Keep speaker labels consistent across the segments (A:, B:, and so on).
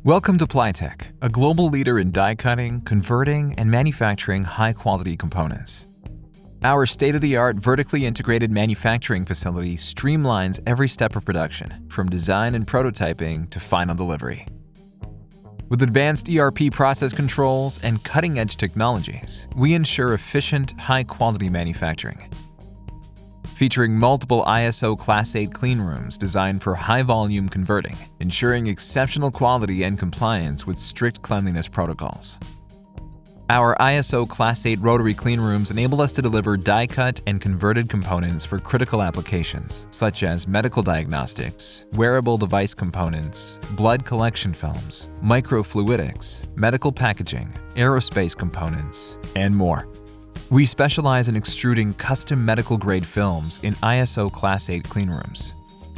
A: Welcome to PLITEK, a global leader in die cutting, converting, and manufacturing high-quality components. Our state-of-the-art vertically integrated manufacturing facility streamlines every step of production, from design and prototyping to final delivery. With advanced ERP process controls and cutting-edge technologies, we ensure efficient, high-quality manufacturing. Featuring multiple ISO Class 8 cleanrooms designed for high-volume converting, ensuring exceptional quality and compliance with strict cleanliness protocols. Our ISO Class 8 rotary cleanrooms enable us to deliver die-cut and converted components for critical applications, such as medical diagnostics, wearable device components, blood collection films, microfluidics, medical packaging, aerospace components, and more. We specialize in extruding custom medical-grade films in ISO Class 8 cleanrooms.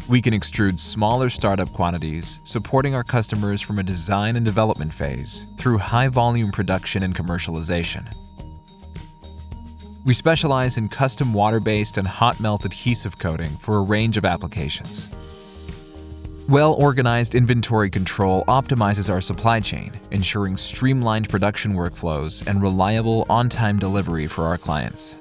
A: We can extrude smaller startup quantities, supporting our customers from a design and development phase through high-volume production and commercialization. We specialize in custom water-based and hot melt adhesive coating for a range of applications. Well-organized inventory control optimizes our supply chain, ensuring streamlined production workflows and reliable on-time delivery for our clients.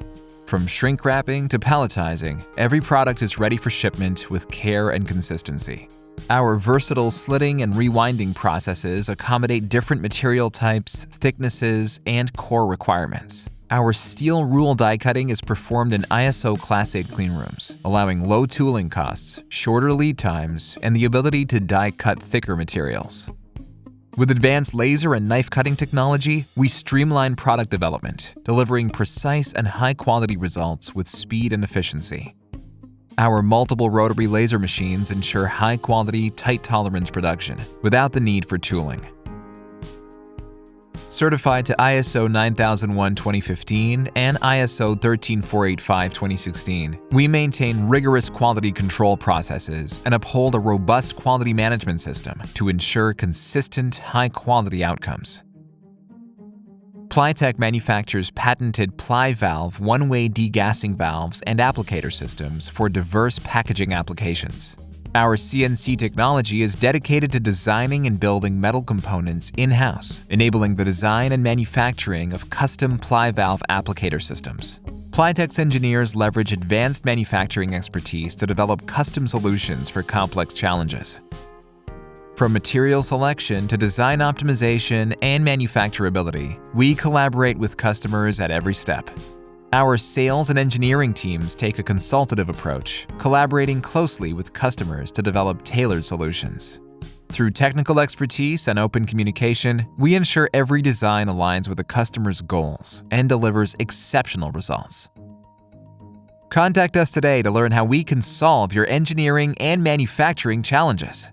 A: From shrink wrapping to palletizing, every product is ready for shipment with care and consistency. Our versatile slitting and rewinding processes accommodate different material types, thicknesses, and core requirements. Our steel rule die cutting is performed in ISO Class 8 cleanrooms, allowing low tooling costs, shorter lead times, and the ability to die cut thicker materials. With advanced laser and knife cutting technology, we streamline product development, delivering precise and high-quality results with speed and efficiency. Our multiple rotary laser machines ensure high-quality, tight-tolerance production without the need for tooling. Certified to ISO 9001:2015 and ISO 13485:2016, we maintain rigorous quality control processes and uphold a robust quality management system to ensure consistent, high-quality outcomes. PLITEK manufactures patented PLI-VALV one-way degassing valves and applicator systems for diverse packaging applications. Our CNC technology is dedicated to designing and building metal components in-house, enabling the design and manufacturing of custom PLI-VALV applicator systems. PLITEK's engineers leverage advanced manufacturing expertise to develop custom solutions for complex challenges. From material selection to design optimization and manufacturability, we collaborate with customers at every step. Our sales and engineering teams take a consultative approach, collaborating closely with customers to develop tailored solutions. Through technical expertise and open communication, we ensure every design aligns with the customer's goals and delivers exceptional results. Contact us today to learn how we can solve your engineering and manufacturing challenges.